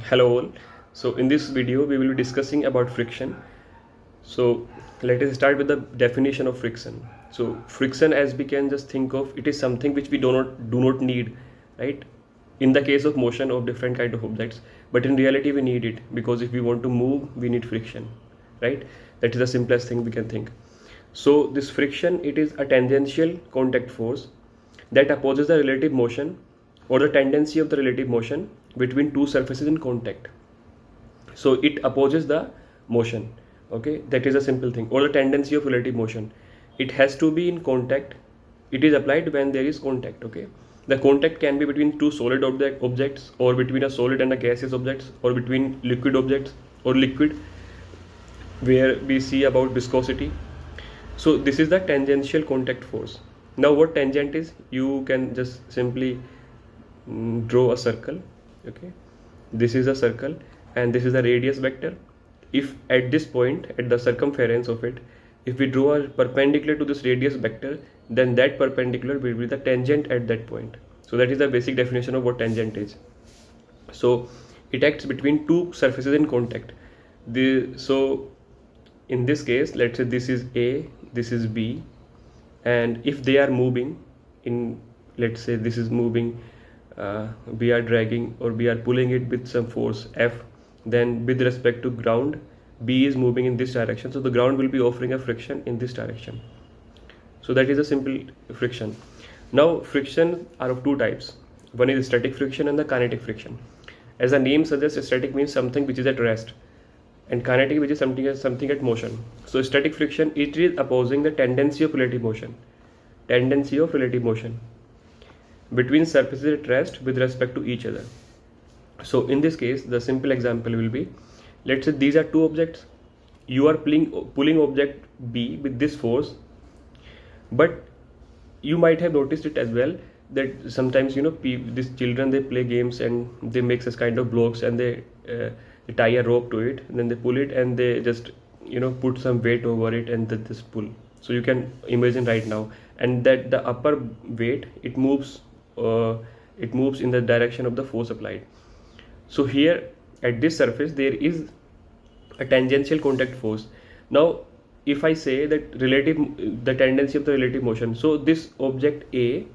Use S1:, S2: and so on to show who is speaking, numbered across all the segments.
S1: Hello all. So in this video we will be discussing about friction. So let us start with the definition of friction. So friction, as we can just think of, it is something which we do not need, right? In the case of motion of different kind of objects, but in reality we need it because if we want to move we need friction, right? That is the simplest thing we can think. So this friction, it is a tangential contact force that opposes the relative motion or the tendency of the relative motion between two surfaces in contact. So it opposes the motion, okay? That is a simple thing, or the tendency of relative motion. It has to be in contact. It is applied when there is contact, okay? The contact can be between two solid objects, or between a solid and a gaseous objects, or between liquid objects or liquid, where we see about viscosity. So this is the tangential contact force. Now what tangent is, you can just simply draw a circle, okay? This is a circle and this is the radius vector. If at this point, at the circumference of it, if we draw a perpendicular to this radius vector, then that perpendicular will be the tangent at that point. So that is the basic definition of what tangent is. So it acts between two surfaces in contact. So in this case, let's say this is A, this is B, and if they are moving in, let's say this is moving, we are dragging or we are pulling it with some force F, then with respect to ground, B is moving in this direction, so the ground will be offering a friction in this direction. So that is a simple friction. Now friction are of two types. One is static friction and the kinetic friction. As the name suggests, static means something which is at rest, and kinetic, which is something at motion. So static friction, it is opposing the tendency of relative motion between surfaces at rest with respect to each other. So in this case, the simple example will be, let's say these are two objects. You are pulling object B with this force, but you might have noticed it as well that sometimes, these children, they play games and they make such kind of blocks and they tie a rope to it, and then they pull it and they just put some weight over it and then this pull. So you can imagine right now, and that the upper weight, it moves in the direction of the force applied. So here at this surface there is a tangential contact force. Now if I say that the tendency of the relative motion, so this object A,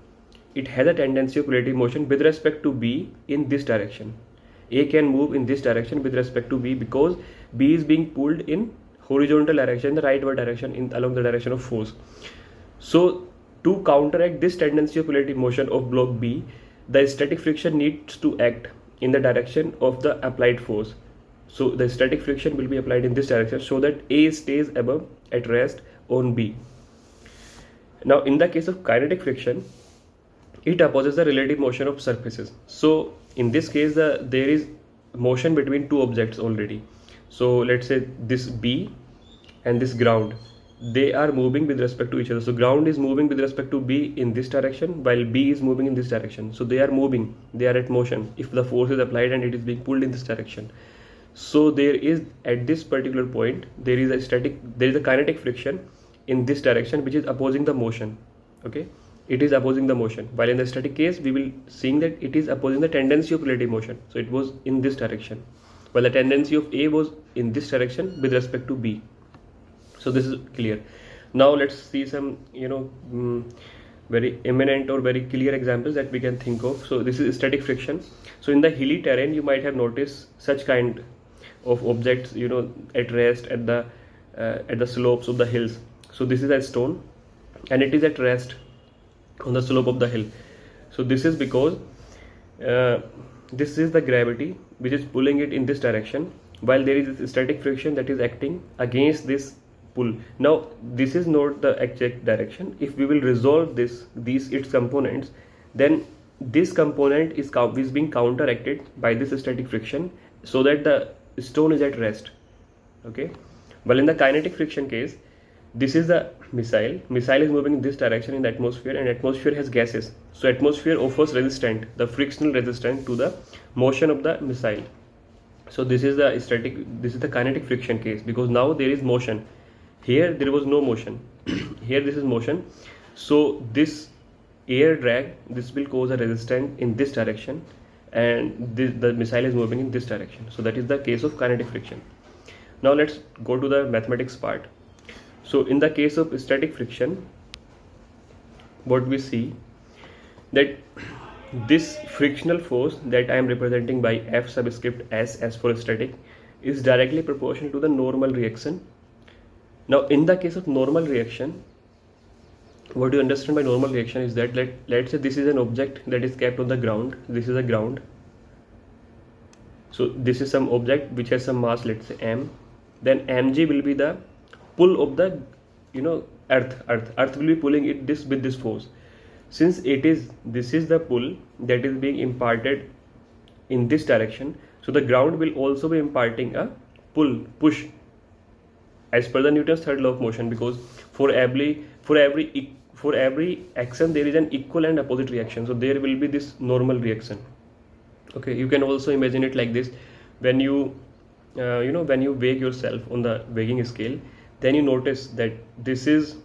S1: it has a tendency of relative motion with respect to B in this direction. A can move in this direction with respect to B because B is being pulled in horizontal direction, the rightward direction, along the direction of force. So to counteract this tendency of relative motion of block B, the static friction needs to act in the direction of the applied force. So the static friction will be applied in this direction so that A stays above at rest on B. Now in the case of kinetic friction, it opposes the relative motion of surfaces. So in this case, there is motion between two objects already. So let's say this B and this ground, they are moving with respect to each other. So ground is moving with respect to B in this direction while B is moving in this direction. So they are moving, they are at motion if the force is applied and it is being pulled in this direction. So there is, at this particular point, there is a kinetic friction in this direction which is opposing the motion, okay? It is opposing the motion, while in the static case we will seeing that it is opposing the tendency of relative motion. So it was in this direction, while the tendency of A was in this direction with respect to B. So this is clear. Now let's see some very eminent or very clear examples that we can think of. So this is static friction. So in the hilly terrain, you might have noticed such kind of objects at rest at the slopes of the hills. So this is a stone and it is at rest on the slope of the hill. So this is because this is the gravity which is pulling it in this direction, while there is a static friction that is acting against this pull. Now this is not the exact direction. If we will resolve its components, then this component is being counteracted by this static friction so that the stone is at rest, okay? Well, in the kinetic friction case, this is the missile is moving in this direction in the atmosphere, and atmosphere has gases. So atmosphere offers the frictional resistance to the motion of the missile. So this is the kinetic friction case, because now there is motion. Here there was no motion. Here this is motion. So this air drag, this will cause a resistance in this direction, and the missile is moving in this direction. So that is the case of kinetic friction. Now let's go to the mathematics part. So in the case of static friction, what we see that this frictional force that I am representing by F subscript S for static is directly proportional to the normal reaction. Now in the case of normal reaction, what you understand by normal reaction is that let's say this is an object that is kept on the ground. This is a ground. So this is some object which has some mass, let's say m. Then mg will be the pull of the earth will be pulling it with this force. Since this is the pull that is being imparted in this direction, so the ground will also be imparting a push as per the Newton's third law of motion, because for every action there is an equal and opposite reaction. So there will be this normal reaction. Okay, you can also imagine it like this. When you when you weigh yourself on the weighing scale, then you notice that this is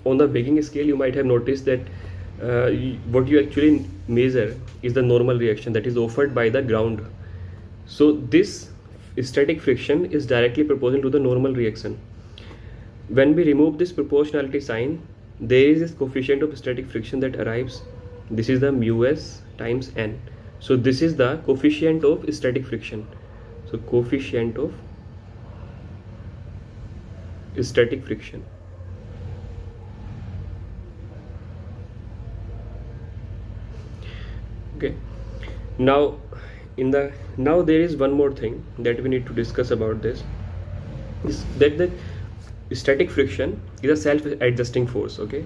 S1: on the weighing scale. You might have noticed that what you actually measure is the normal reaction that is offered by the ground. So this static friction is directly proportional to the normal reaction. When we remove this proportionality sign, there is this coefficient of static friction that arrives. This is the mu s times n. So this is the coefficient of static friction. So coefficient of static friction. Okay. Now there is one more thing that we need to discuss about this, is that the static friction is a self-adjusting force. Okay,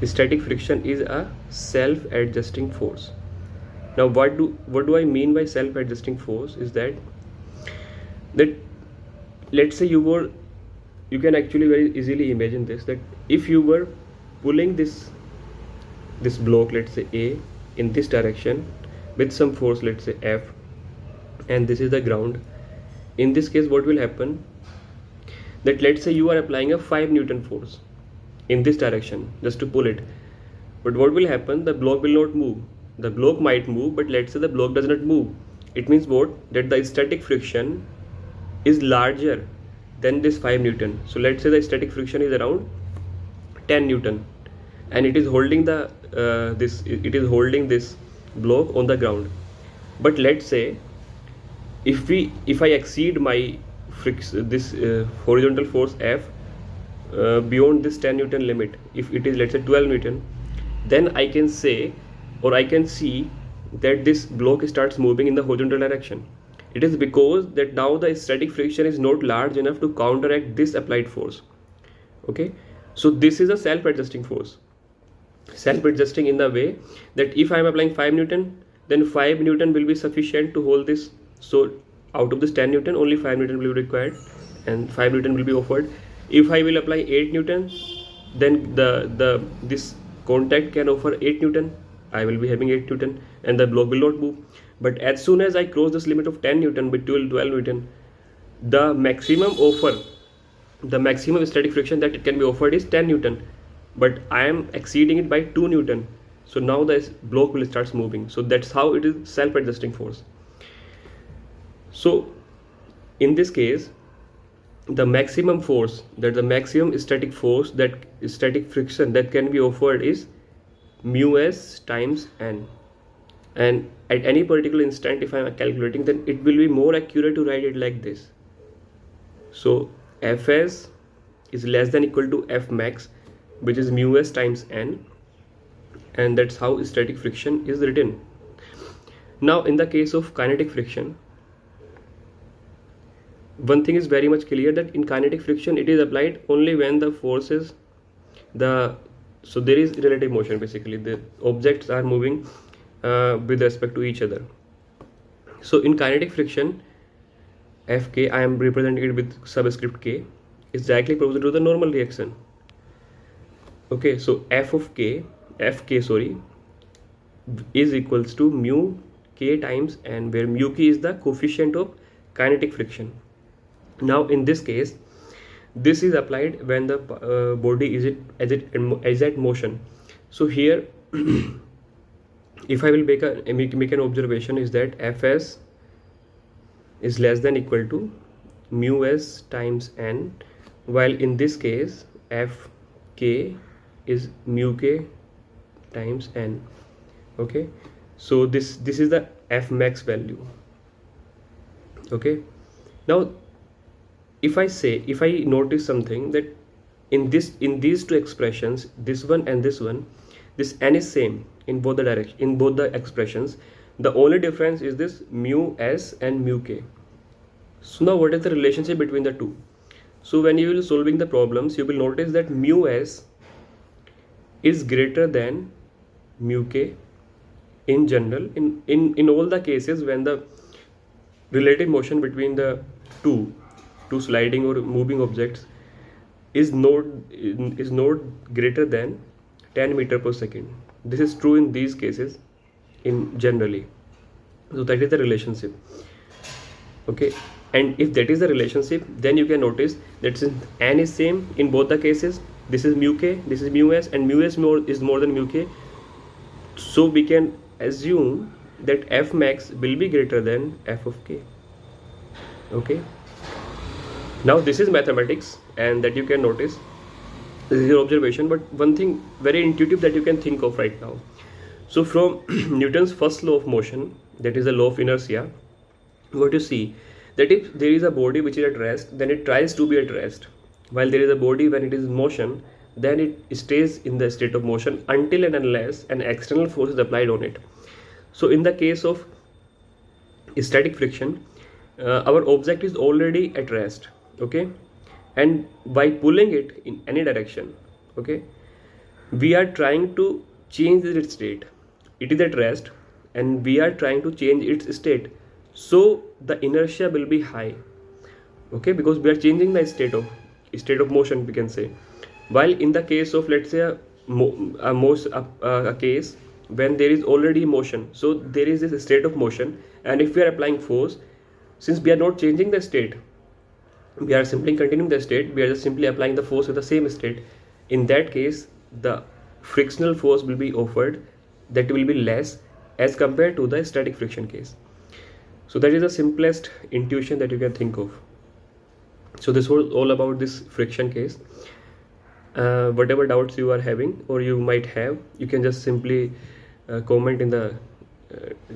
S1: static friction is a self-adjusting force. Now what do I mean by self-adjusting force is that let's say you can actually very easily imagine this, that if you were pulling this block, let's say A, in this direction with some force, let's say F, and this is the ground. In this case, what will happen, that let's say you are applying a 5 Newton force in this direction just to pull it, but what will happen, the block will not move. The block might move, but let's say the block does not move. It means what, that the static friction is larger than this 5 Newton. So let's say the static friction is around 10 Newton and it is holding this block on the ground. But let's say if I exceed my horizontal force F beyond this 10 Newton limit, if it is let's say 12 Newton, then I can say, or I can see that this block starts moving in the horizontal direction. It is because that now the static friction is not large enough to counteract this applied force. Okay, so this is a self-adjusting force. Self-adjusting in the way that if I am applying 5 Newton, then 5 Newton will be sufficient to hold this. So out of this 10 Newton, only 5 Newton will be required and 5 Newton will be offered. If I will apply 8 Newton, then this contact can offer 8 Newton. I will be having 8 Newton and the block will not move. But as soon as I cross this limit of 10 Newton with 12 Newton, the maximum static friction that it can be offered is 10 Newton. But I am exceeding it by 2 Newton. So now the block will start moving. So that's how it is self-adjusting force. So in this case, the maximum force, that the maximum static force, that static friction that can be offered is mu s times n. And at any particular instant, if I am calculating, then it will be more accurate to write it like this. So Fs is less than equal to F max, which is mu s times n, and that's how static friction is written. Now in the case of kinetic friction, one thing is very much clear, that in kinetic friction it is applied only when the forces, so there is relative motion. Basically the objects are moving with respect to each other. So in kinetic friction, Fk, I am representing it with subscript k, is directly proportional to the normal reaction. Okay, so Fk is equals to mu k times n, where mu k is the coefficient of kinetic friction. Now in this case, This is applied when the body is at motion. So here if I will make an observation is that Fs is less than equal to mu s times n, while in this case Fk is mu k times n. Okay, so this is the F max value. Okay, now if I notice something, that in these two expressions, this one and this one, this n is same in both the expressions. The only difference is this mu s and mu k. So now what is the relationship between the two? So when you will solving the problems, you will notice that mu s is greater than mu k in general, in all the cases when the relative motion between the two sliding or moving objects is not greater than 10 meter per second. This is true in these cases in generally. So that is the relationship. Okay, and if that is the relationship, then you can notice that since n is same in both the cases, this is mu k, this is mu s, and mu s is more than mu k, so we can assume that F max will be greater than F of k. Okay, now this is mathematics, and that you can notice, this is your observation, but one thing very intuitive that you can think of right now. So from Newton's first law of motion, that is the law of inertia, what you see, that if there is a body which is at rest, then it tries to be at rest, while there is a body when it is in motion, then it stays in the state of motion until and unless an external force is applied on it. So in the case of static friction, our object is already at rest. Okay, and by pulling it in any direction, okay, we are trying to change its state. It is at rest and we are trying to change its state, so the inertia will be high. Okay, because we are changing the state of motion, we can say. While in the case of, let's say, a case when there is already motion, so there is this state of motion, and if we are applying force, since we are not changing the state, we are simply continuing the state, we are just simply applying the force with the same state. In that case, the frictional force will be offered, that will be less as compared to the static friction case. So that is the simplest intuition that you can think of. So this was all about this friction case. Whatever doubts you are having or you might have, you can just simply comment in the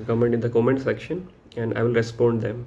S1: comment section, and I will respond them.